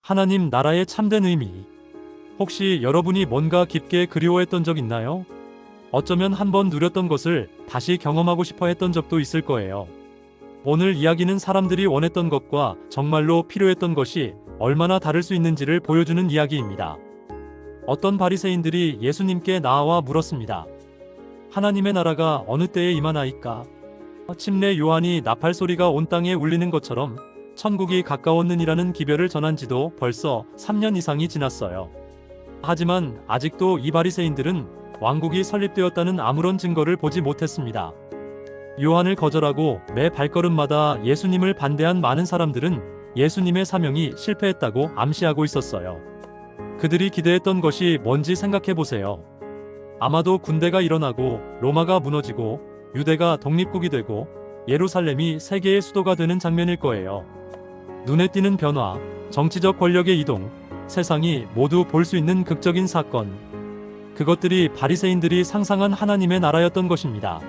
하나님 나라의 참된 의미. 혹시 여러분이 뭔가 깊게 그리워했던 적 있나요? 어쩌면 한번 누렸던 것을 다시 경험하고 싶어 했던 적도 있을 거예요. 오늘 이야기는 사람들이 원했던 것과 정말로 필요했던 것이 얼마나 다를 수 있는지를 보여주는 이야기입니다. 어떤 바리새인들이 예수님께 나와 물었습니다. 하나님의 나라가 어느 때에 임하나이까? 침례 요한이 나팔 소리가 온 땅에 울리는 것처럼 천국이 가까웠느니라는 기별을 전한 지도 벌써 3년 이상이 지났어요. 하지만 아직도 이 바리새인들은 왕국이 설립되었다는 아무런 증거를 보지 못했습니다. 요한을 거절하고 매 발걸음마다 예수님을 반대한 많은 사람들은 예수님의 사명이 실패했다고 암시하고 있었어요. 그들이 기대했던 것이 뭔지 생각해 보세요. 아마도 군대가 일어나고 로마가 무너지고 유대가 독립국이 되고 예루살렘이 세계의 수도가 되는 장면일 거예요. 눈에 띄는 변화, 정치적 권력의 이동, 세상이 모두 볼 수 있는 극적인 사건. 그것들이 바리새인들이 상상한 하나님의 나라였던 것입니다.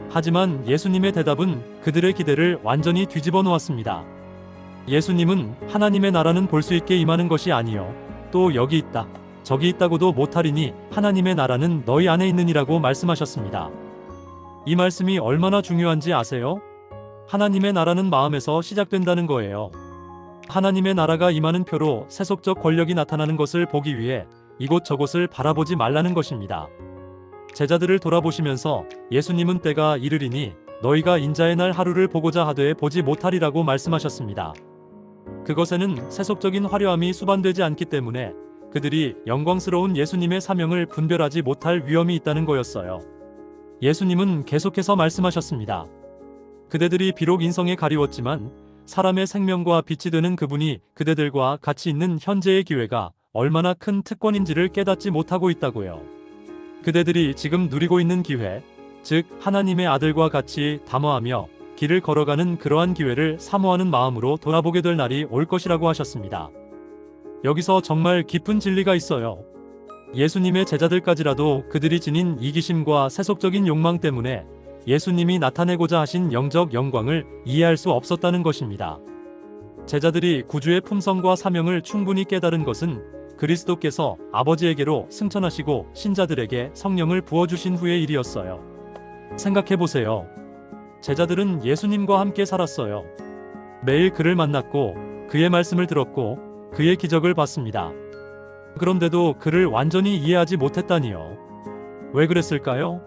하지만 예수님의 대답은 그들의 기대를 완전히 뒤집어 놓았습니다. 예수님은 하나님의 나라는 볼 수 있게 임하는 것이 아니요 또 여기 있다, 저기 있다고도 못하리니 하나님의 나라는 너희 안에 있느니라고 말씀하셨습니다. 이 말씀이 얼마나 중요한지 아세요? 하나님의 나라는 마음에서 시작된다는 거예요. 하나님의 나라가 임하는 표로 세속적 권력이 나타나는 것을 보기 위해 이곳저곳을 바라보지 말라는 것입니다. 제자들을 돌아보시면서 예수님은 때가 이르리니 너희가 인자의 날 하루를 보고자 하되 보지 못하리라고 말씀하셨습니다. 그것에는 세속적인 화려함이 수반되지 않기 때문에 그들이 영광스러운 예수님의 사명을 분별하지 못할 위험이 있다는 거였어요. 예수님은 계속해서 말씀하셨습니다. 그대들이 비록 인성에 가리웠지만 사람의 생명과 빛이 되는 그분이 그대들과 같이 있는 현재의 기회가 얼마나 큰 특권인지를 깨닫지 못하고 있다고요. 그대들이 지금 누리고 있는 기회, 즉 하나님의 아들과 같이 담화하며 길을 걸어가는 그러한 기회를 사모하는 마음으로 돌아보게 될 날이 올 것이라고 하셨습니다. 여기서 정말 깊은 진리가 있어요. 예수님의 제자들까지라도 그들이 지닌 이기심과 세속적인 욕망 때문에 예수님이 나타내고자 하신 영적 영광을 이해할 수 없었다는 것입니다. 제자들이 구주의 품성과 사명을 충분히 깨달은 것은 그리스도께서 아버지에게로 승천하시고 신자들에게 성령을 부어주신 후의 일이었어요. 생각해보세요. 제자들은 예수님과 함께 살았어요. 매일 그를 만났고 그의 말씀을 들었고 그의 기적을 봤습니다. 그런데도 그를 완전히 이해하지 못했다니요. 왜 그랬을까요?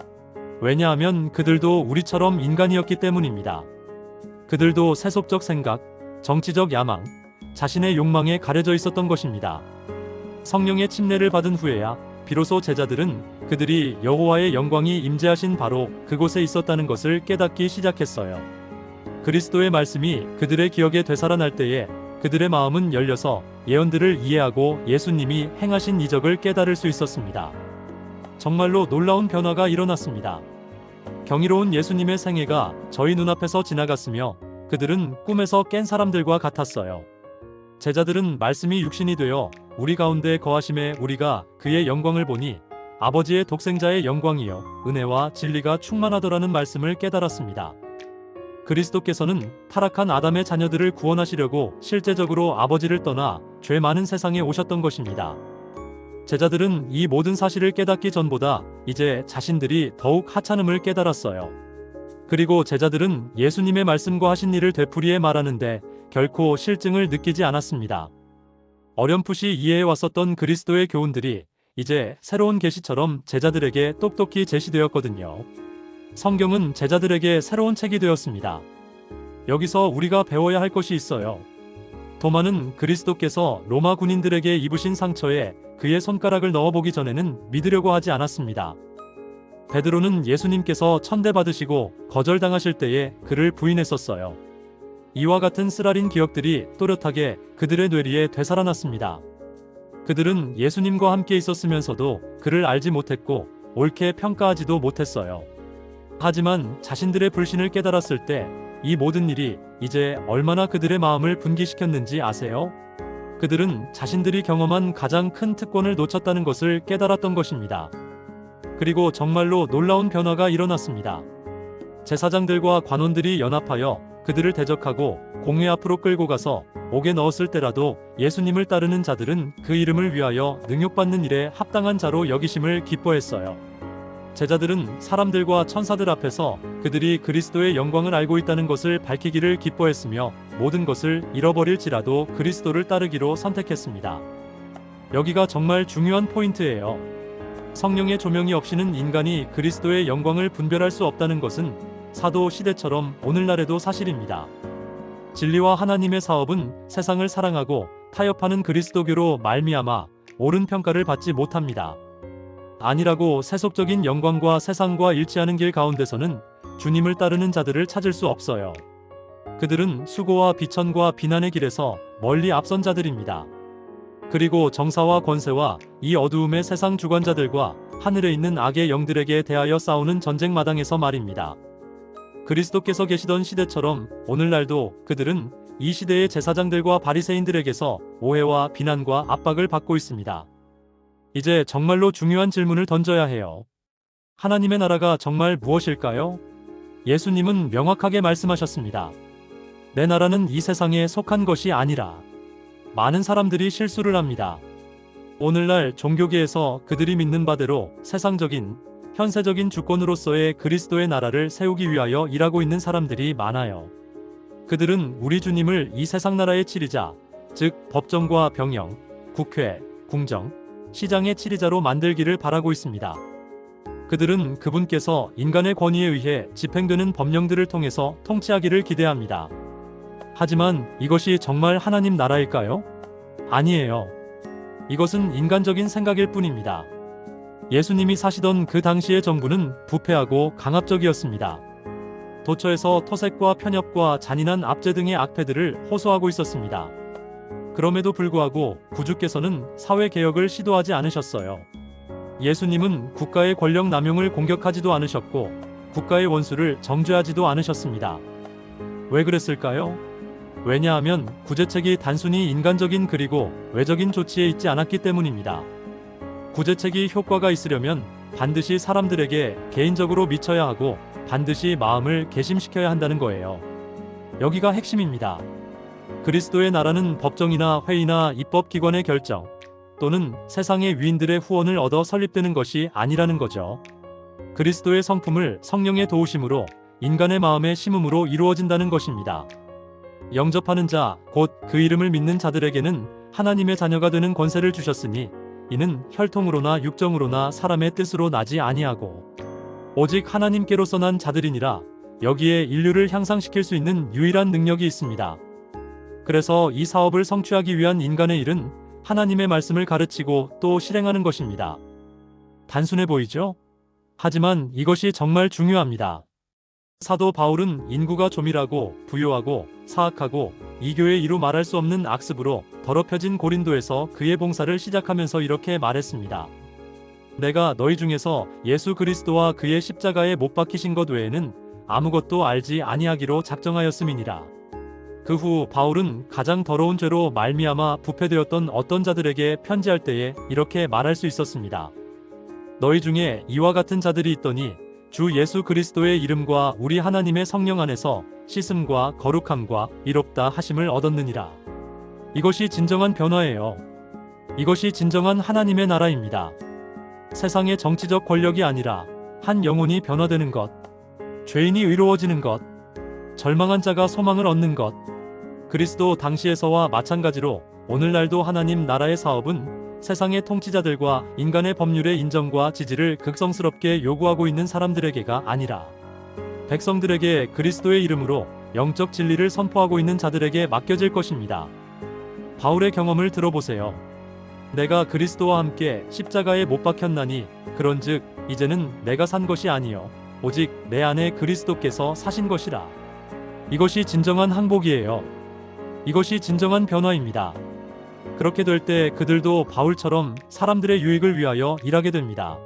왜냐하면 그들도 우리처럼 인간이었기 때문입니다. 그들도 세속적 생각, 정치적 야망, 자신의 욕망에 가려져 있었던 것입니다. 성령의 침례를 받은 후에야 비로소 제자들은 그들이 여호와의 영광이 임재하신 바로 그곳에 있었다는 것을 깨닫기 시작했어요. 그리스도의 말씀이 그들의 기억에 되살아날 때에 그들의 마음은 열려서 예언들을 이해하고 예수님이 행하신 이적을 깨달을 수 있었습니다. 정말로 놀라운 변화가 일어났습니다. 경이로운 예수님의 생애가 저희 눈앞에서 지나갔으며 그들은 꿈에서 깬 사람들과 같았어요. 제자들은 말씀이 육신이 되어 우리 가운데 거하심에 우리가 그의 영광을 보니 아버지의 독생자의 영광이요 은혜와 진리가 충만하더라는 말씀을 깨달았습니다. 그리스도께서는 타락한 아담의 자녀들을 구원하시려고 실제적으로 아버지를 떠나 죄 많은 세상에 오셨던 것입니다. 제자들은 이 모든 사실을 깨닫기 전보다 이제 자신들이 더욱 하찮음을 깨달았어요. 그리고 제자들은 예수님의 말씀과 하신 일을 되풀이해 말하는데 결코 실증을 느끼지 않았습니다. 어렴풋이 이해해 왔었던 그리스도의 교훈들이 이제 새로운 계시처럼 제자들에게 똑똑히 제시되었거든요. 성경은 제자들에게 새로운 책이 되었습니다. 여기서 우리가 배워야 할 것이 있어요. 도마는 그리스도께서 로마 군인들에게 입으신 상처에 그의 손가락을 넣어보기 전에는 믿으려고 하지 않았습니다. 베드로는 예수님께서 천대받으시고 거절당하실 때에 그를 부인했었어요. 이와 같은 쓰라린 기억들이 또렷하게 그들의 뇌리에 되살아났습니다. 그들은 예수님과 함께 있었으면서도 그를 알지 못했고 옳게 평가하지도 못했어요. 하지만 자신들의 불신을 깨달았을 때 이 모든 일이 이제 얼마나 그들의 마음을 분기시켰는지 아세요? 그들은 자신들이 경험한 가장 큰 특권을 놓쳤다는 것을 깨달았던 것입니다. 그리고 정말로 놀라운 변화가 일어났습니다. 제사장들과 관원들이 연합하여 그들을 대적하고 공회 앞으로 끌고 가서 옥에 넣었을 때라도 예수님을 따르는 자들은 그 이름을 위하여 능욕받는 일에 합당한 자로 여기심을 기뻐했어요. 제자들은 사람들과 천사들 앞에서 그들이 그리스도의 영광을 알고 있다는 것을 밝히기를 기뻐했으며 모든 것을 잃어버릴지라도 그리스도를 따르기로 선택했습니다. 여기가 정말 중요한 포인트예요. 성령의 조명이 없이는 인간이 그리스도의 영광을 분별할 수 없다는 것은 사도 시대처럼 오늘날에도 사실입니다. 진리와 하나님의 사업은 세상을 사랑하고 타협하는 그리스도교로 말미암아 옳은 평가를 받지 못합니다. 아니라고 세속적인 영광과 세상과 일치하는 길 가운데서는 주님을 따르는 자들을 찾을 수 없어요. 그들은 수고와 비천과 비난의 길에서 멀리 앞선 자들입니다. 그리고 정사와 권세와 이 어두움의 세상 주관자들과 하늘에 있는 악의 영들에게 대하여 싸우는 전쟁 마당에서 말입니다. 그리스도께서 계시던 시대처럼 오늘날도 그들은 이 시대의 제사장들과 바리새인들에게서 오해와 비난과 압박을 받고 있습니다. 이제 정말로 중요한 질문을 던져야 해요. 하나님의 나라가 정말 무엇일까요? 예수님은 명확하게 말씀하셨습니다. 내 나라는 이 세상에 속한 것이 아니라. 많은 사람들이 실수를 합니다. 오늘날 종교계에서 그들이 믿는 바대로 세상적인, 현세적인 주권으로서의 그리스도의 나라를 세우기 위하여 일하고 있는 사람들이 많아요. 그들은 우리 주님을 이 세상 나라의 치리자, 즉 법정과 병영, 국회, 궁정, 시장의 치리자로 만들기를 바라고 있습니다. 그들은 그분께서 인간의 권위에 의해 집행되는 법령들을 통해서 통치하기를 기대합니다. 하지만 이것이 정말 하나님 나라일까요? 아니에요. 이것은 인간적인 생각일 뿐입니다. 예수님이 사시던 그 당시의 정부는 부패하고 강압적이었습니다. 도처에서 토색과 편협과 잔인한 압제 등의 악패들을 호소하고 있었습니다. 그럼에도 불구하고 구주께서는 사회개혁을 시도하지 않으셨어요. 예수님은 국가의 권력 남용을 공격하지도 않으셨고 국가의 원수를 정죄하지도 않으셨습니다. 왜 그랬을까요? 왜냐하면 구제책이 단순히 인간적인 그리고 외적인 조치에 있지 않았기 때문입니다. 구제책이 효과가 있으려면 반드시 사람들에게 개인적으로 미쳐야 하고 반드시 마음을 개심시켜야 한다는 거예요. 여기가 핵심입니다. 그리스도의 나라는 법정이나 회의나 입법기관의 결정 또는 세상의 위인들의 후원을 얻어 설립되는 것이 아니라는 거죠. 그리스도의 성품을 성령의 도우심으로 인간의 마음에 심음으로 이루어진다는 것입니다. 영접하는 자, 곧 그 이름을 믿는 자들에게는 하나님의 자녀가 되는 권세를 주셨으니 이는 혈통으로나 육정으로나 사람의 뜻으로 나지 아니하고 오직 하나님께로서 난 자들이니라. 여기에 인류를 향상시킬 수 있는 유일한 능력이 있습니다. 그래서 이 사업을 성취하기 위한 인간의 일은 하나님의 말씀을 가르치고 또 실행하는 것입니다. 단순해 보이죠? 하지만 이것이 정말 중요합니다. 사도 바울은 인구가 조밀하고 부요하고 사악하고 이교의 이루 말할 수 없는 악습으로 더럽혀진 고린도에서 그의 봉사를 시작하면서 이렇게 말했습니다. 내가 너희 중에서 예수 그리스도와 그의 십자가에 못 박히신 것 외에는 아무것도 알지 아니하기로 작정하였음이니라. 그 후 바울은 가장 더러운 죄로 말미암아 부패되었던 어떤 자들에게 편지할 때에 이렇게 말할 수 있었습니다. 너희 중에 이와 같은 자들이 있더니 주 예수 그리스도의 이름과 우리 하나님의 성령 안에서 씻음과 거룩함과 이롭다 하심을 얻었느니라. 이것이 진정한 변화예요. 이것이 진정한 하나님의 나라입니다. 세상의 정치적 권력이 아니라 한 영혼이 변화되는 것, 죄인이 의로워지는 것, 절망한 자가 소망을 얻는 것. 그리스도 당시에서와 마찬가지로 오늘날도 하나님 나라의 사업은 세상의 통치자들과 인간의 법률의 인정과 지지를 극성스럽게 요구하고 있는 사람들에게가 아니라 백성들에게 그리스도의 이름으로 영적 진리를 선포하고 있는 자들에게 맡겨질 것입니다. 바울의 경험을 들어보세요. 내가 그리스도와 함께 십자가에 못 박혔나니 그런즉 이제는 내가 산 것이 아니요 오직 내 안에 그리스도께서 사신 것이라. 이것이 진정한 항복이에요. 이것이 진정한 변화입니다. 그렇게 될 때 그들도 바울처럼 사람들의 유익을 위하여 일하게 됩니다.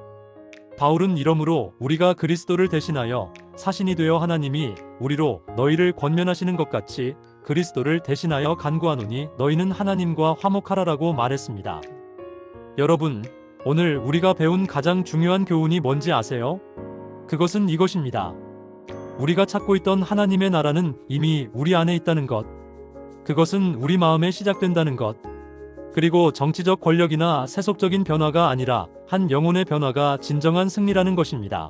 바울은 이러므로 우리가 그리스도를 대신하여 사신이 되어 하나님이 우리로 너희를 권면하시는 것 같이 그리스도를 대신하여 간구하노니 너희는 하나님과 화목하라라고 말했습니다. 여러분, 오늘 우리가 배운 가장 중요한 교훈이 뭔지 아세요? 그것은 이것입니다. 우리가 찾고 있던 하나님의 나라는 이미 우리 안에 있다는 것. 그것은 우리 마음에 시작된다는 것. 그리고 정치적 권력이나 세속적인 변화가 아니라 한 영혼의 변화가 진정한 승리라는 것입니다.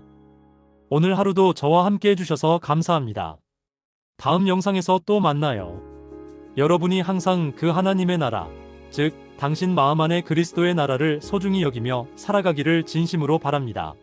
오늘 하루도 저와 함께 해주셔서 감사합니다. 다음 영상에서 또 만나요. 여러분이 항상 그 하나님의 나라, 즉 당신 마음 안에 그리스도의 나라를 소중히 여기며 살아가기를 진심으로 바랍니다.